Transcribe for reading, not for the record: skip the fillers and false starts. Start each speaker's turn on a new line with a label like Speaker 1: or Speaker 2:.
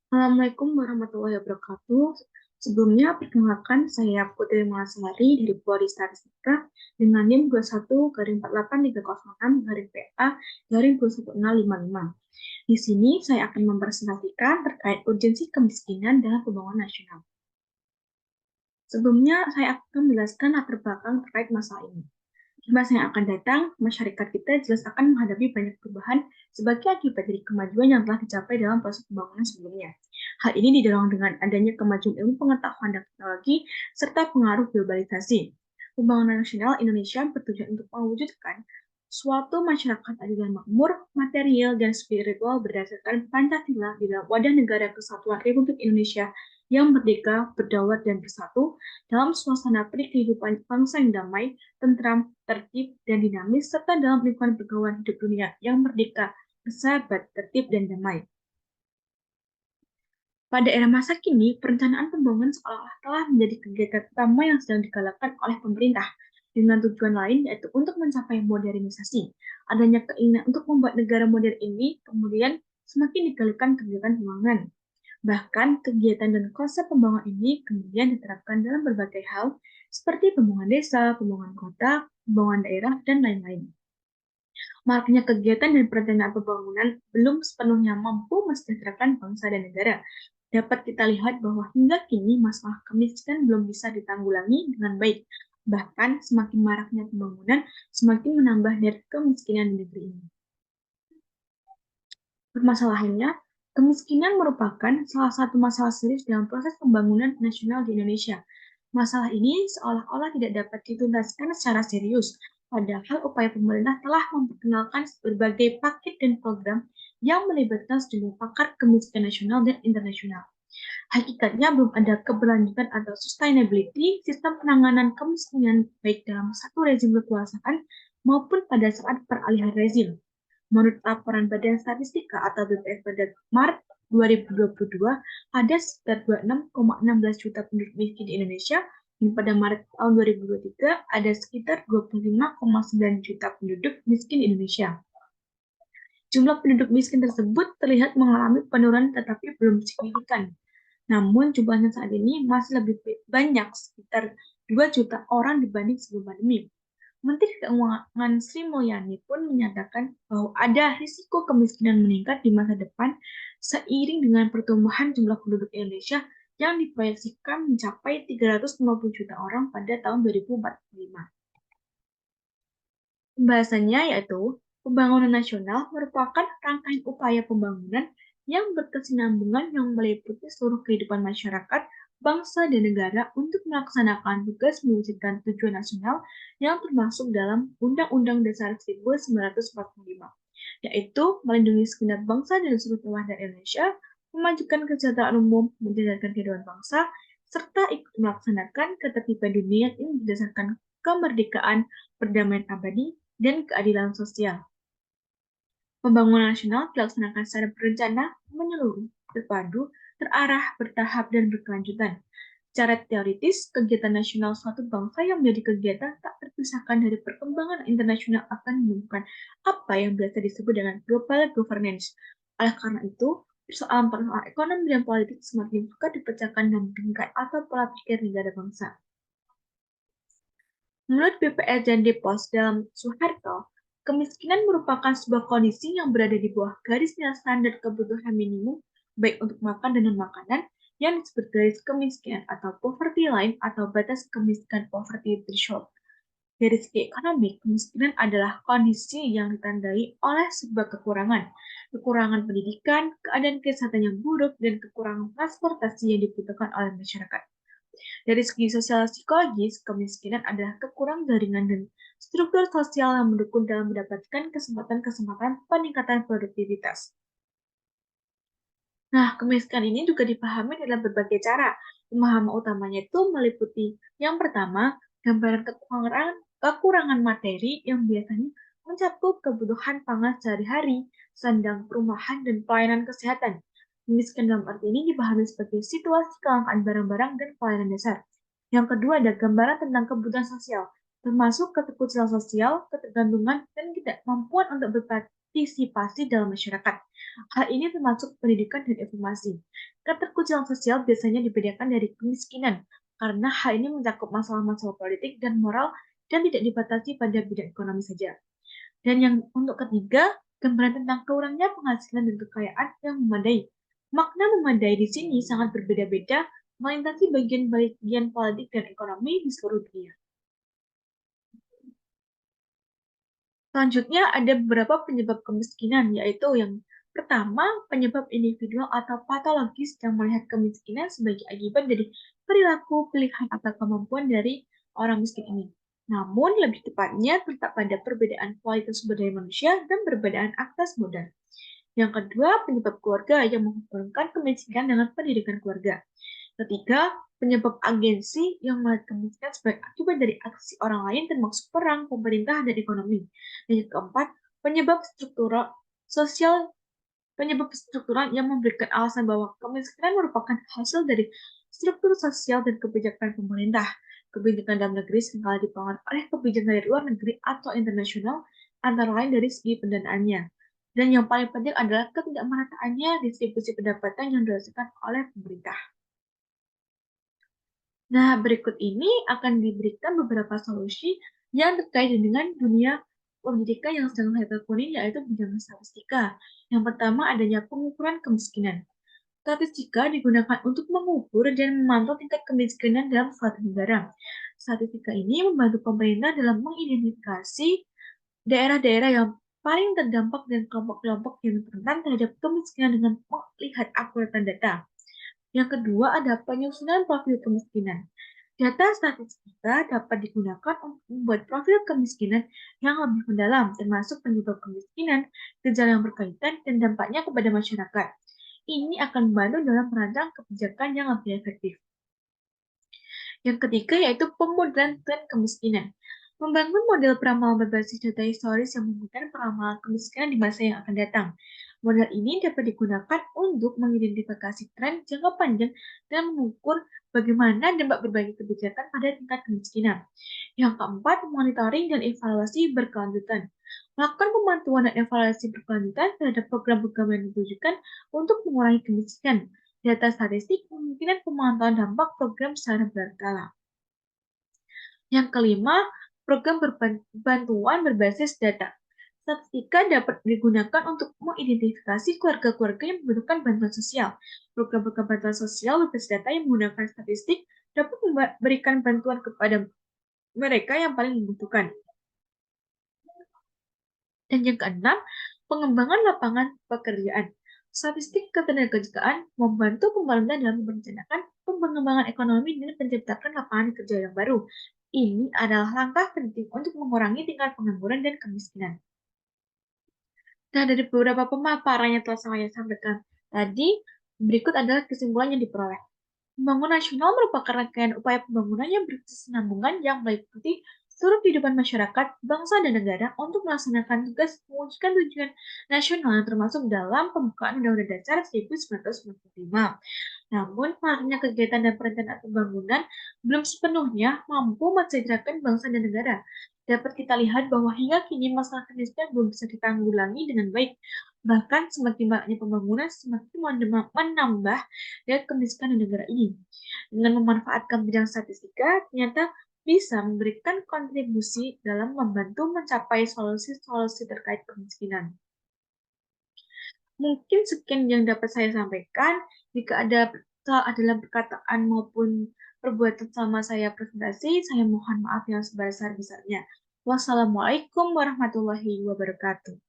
Speaker 1: Assalamualaikum warahmatullahi wabarakatuh. Sebelumnya, perkenalkan saya Putri Malasari dari Polri Statistika dengan NIM 21-48306 PA garing 21055. Di sini saya akan mempresentasikan terkait urgensi kemiskinan dalam pembangunan nasional. Sebelumnya, saya akan menjelaskan latar belakang terkait masalah ini. Di masa yang akan datang, masyarakat kita jelas akan menghadapi banyak perubahan sebagai akibat dari kemajuan yang telah dicapai dalam proses pembangunan sebelumnya. Hal ini didorong dengan adanya kemajuan ilmu pengetahuan dan teknologi serta pengaruh globalisasi. Pembangunan nasional Indonesia bertujuan untuk mewujudkan suatu masyarakat adil dan makmur, material dan spiritual berdasarkan Pancasila di dalam wadah negara kesatuan Republik Indonesia yang merdeka, berdaulat, dan bersatu dalam suasana kehidupan bangsa yang damai, tentram, tertib, dan dinamis, serta dalam lingkungan pergaulan hidup dunia yang merdeka, bersahabat, tertib, dan damai. Pada era masa kini, perencanaan pembangunan seolah-olah telah menjadi kegiatan utama yang sedang digalakkan oleh pemerintah, dengan tujuan lain yaitu untuk mencapai modernisasi. Adanya keinginan untuk membuat negara modern ini kemudian semakin digalakan kegiatan pembangunan. Bahkan, kegiatan dan konsep pembangunan ini kemudian diterapkan dalam berbagai hal, seperti pembangunan desa, pembangunan kota, pembangunan daerah, dan lain-lain. Maraknya kegiatan dan perencanaan pembangunan belum sepenuhnya mampu mesejahterakan bangsa dan negara. Dapat kita lihat bahwa hingga kini masalah kemiskinan belum bisa ditanggulangi dengan baik. Bahkan semakin maraknya pembangunan, semakin menambah dari kemiskinan di negeri ini. Permasalahannya, kemiskinan merupakan salah satu masalah serius dalam proses pembangunan nasional di Indonesia. Masalah ini seolah-olah tidak dapat dituntaskan secara serius, padahal upaya pemerintah telah memperkenalkan berbagai paket dan program yang melibatkan sejumlah pakar kemiskinan nasional dan internasional. Hakikatnya belum ada keberlanjutan atau sustainability sistem penanganan kemiskinan baik dalam satu rezim kekuasaan maupun pada saat peralihan rezim. Menurut laporan Badan Statistika atau BPS pada Maret 2022, ada sekitar 26,16 juta penduduk miskin di Indonesia, dan pada Maret tahun 2023 ada sekitar 25,9 juta penduduk miskin di Indonesia. Jumlah penduduk miskin tersebut terlihat mengalami penurunan tetapi belum signifikan. Namun jumlahnya saat ini masih lebih banyak, sekitar 2 juta orang dibanding sebelum pandemi. Menteri Keuangan Sri Mulyani pun menyatakan bahwa ada risiko kemiskinan meningkat di masa depan seiring dengan pertumbuhan jumlah penduduk Indonesia yang diproyeksikan mencapai 350 juta orang pada tahun 2045. Pembahasannya yaitu pembangunan nasional merupakan rangkaian upaya pembangunan yang berkesinambungan yang meliputi seluruh kehidupan masyarakat, bangsa, dan negara untuk melaksanakan tugas mewujudkan tujuan nasional yang termasuk dalam Undang-Undang Dasar 1945, yaitu melindungi segenap bangsa dan seluruh warga Indonesia, memajukan kesejahteraan umum, menjalankan kehidupan bangsa, serta ikut melaksanakan ketertiban dunia yang berdasarkan kemerdekaan, perdamaian abadi, dan keadilan sosial. Pembangunan nasional dilaksanakan secara berencana, menyeluruh, terpadu, terarah, bertahap, dan berkelanjutan. Secara teoritis, kegiatan nasional suatu bangsa yang menjadi kegiatan tak terpisahkan dari perkembangan internasional akan menemukan apa yang biasa disebut dengan global governance. Oleh karena itu, persoalan-persoalan ekonomi dan politik semakin suka dipecahkan dalam tingkat atau pola pikir negara bangsa. Menurut BPS dan Depos dalam Soeharto, kemiskinan merupakan sebuah kondisi yang berada di bawah garis nilai standar kebutuhan minimum, baik untuk makan dan non-makanan, yang disebut garis kemiskinan atau poverty line atau batas kemiskinan poverty threshold. Dari segi ekonomi, kemiskinan adalah kondisi yang ditandai oleh sebuah kekurangan pendidikan, keadaan kesehatan yang buruk, dan kekurangan transportasi yang dibutuhkan oleh masyarakat. Dari segi sosial psikologis, kemiskinan adalah kekurang jaringan dan struktur sosial yang mendukung dalam mendapatkan kesempatan-kesempatan peningkatan produktivitas. Nah, kemiskinan ini juga dipahami dalam berbagai cara. Pemahaman utamanya itu meliputi yang pertama, gambaran kekurangan materi yang biasanya mencakup kebutuhan pangan sehari-hari, sandang, perumahan, dan pelayanan kesehatan. Kemiskinan dalam arti ini dipahami sebagai situasi kelangkaan barang-barang dan pelayanan dasar. Yang kedua ada gambaran tentang kebutuhan sosial, termasuk keterpujian sosial, ketergantungan, dan ketidakmampuan untuk partisipasi dalam masyarakat. Hal ini termasuk pendidikan dan informasi. Keterkecilan sosial biasanya dibedakan dari kemiskinan, karena hal ini mencakup masalah-masalah politik dan moral dan tidak dibatasi pada bidang ekonomi saja. Dan yang untuk ketiga, gambaran tentang kurangnya penghasilan dan kekayaan yang memadai. Makna memadai di sini sangat berbeda-beda melintasi bagian-bagian politik dan ekonomi di seluruh dunia. Selanjutnya ada beberapa penyebab kemiskinan, yaitu yang pertama, penyebab individual atau patologis yang melihat kemiskinan sebagai akibat dari perilaku, pilihan, atau kemampuan dari orang miskin ini. Namun, lebih tepatnya terletak pada perbedaan kualitas sumber daya manusia dan perbedaan akses modal. Yang kedua, penyebab keluarga yang menghubungkan kemiskinan dengan pendidikan keluarga. Ketiga, penyebab agensi yang melihat kemiskinan sebagai akibat dari aksi orang lain termasuk perang, pemerintah, dan ekonomi. Dan yang keempat, penyebab struktural sosial penyebab struktural yang memberikan alasan bahwa kemiskinan merupakan hasil dari struktur sosial dan kebijakan pemerintah. Kebijakan dalam negeri seringkali dipengaruhi oleh kebijakan dari luar negeri atau internasional, antara lain dari segi pendanaannya. Dan yang paling penting adalah ketidakmerataannya distribusi pendapatan yang dirasakan oleh pemerintah. Nah, berikut ini akan diberikan beberapa solusi yang terkait dengan dunia pendidikan yang sedang saya tekuni, yaitu bidang statistika. Yang pertama, adanya pengukuran kemiskinan. Statistika digunakan untuk mengukur dan memantau tingkat kemiskinan dalam suatu negara. Statistika ini membantu pemerintah dalam mengidentifikasi daerah-daerah yang paling terdampak dan kelompok-kelompok yang rentan terhadap kemiskinan dengan melihat akuratan data. Yang kedua ada penyusunan profil kemiskinan. Data statistika dapat digunakan untuk membuat profil kemiskinan yang lebih mendalam, termasuk penyebab kemiskinan, gejala yang berkaitan, dan dampaknya kepada masyarakat. Ini akan membantu dalam merancang kebijakan yang lebih efektif. Yang ketiga yaitu pemodelan tren kemiskinan. Membangun model peramalan berbasis data historis yang memberikan peramalan kemiskinan di masa yang akan datang. Model ini dapat digunakan untuk mengidentifikasi tren jangka panjang dan mengukur bagaimana dampak berbagai kebijakan pada tingkat kemiskinan. Yang keempat, monitoring dan evaluasi berkelanjutan. Melakukan pemantauan dan evaluasi berkelanjutan terhadap program-program yang ditujukan untuk mengurangi kemiskinan. Data statistik kemungkinan pemantauan dampak program secara berkala. Yang kelima, program bantuan berbasis data. Statistika dapat digunakan untuk mengidentifikasi keluarga-keluarga yang membutuhkan bantuan sosial. Program-program bantuan sosial berbasis data yang menggunakan statistik dapat memberikan bantuan kepada mereka yang paling membutuhkan. Dan yang keenam, pengembangan lapangan pekerjaan. Statistik ketenagakerjaan membantu pemerintah dalam merencanakan pengembangan ekonomi dan menciptakan lapangan kerja yang baru. Ini adalah langkah penting untuk mengurangi tingkat pengangguran dan kemiskinan. Nah, dari beberapa pemaparan yang telah saya sampaikan tadi, berikut adalah kesimpulan yang diperoleh. Pembangunan nasional merupakan rangkaian upaya pembangunan yang berkesinambungan yang meliputi seluruh kehidupan masyarakat, bangsa, dan negara untuk melaksanakan tugas mewujudkan tujuan nasional yang termasuk dalam pembukaan Undang-Undang Dasar 1945. Namun, maraknya kegiatan dan perencanaan pembangunan belum sepenuhnya mampu mensejahterakan bangsa dan negara. Dapat kita lihat bahwa hingga kini masalah kemiskinan belum bisa ditanggulangi dengan baik. Bahkan semakin banyaknya pembangunan semakin menambah dan kemiskinan di negara ini. Dengan memanfaatkan bidang statistika, ternyata bisa memberikan kontribusi dalam membantu mencapai solusi-solusi terkait kemiskinan. Mungkin sekian yang dapat saya sampaikan. Jika ada salah dalam perkataan maupun perbuatan selama saya presentasi, saya mohon maaf yang sebesar-besarnya. Wassalamualaikum warahmatullahi wabarakatuh.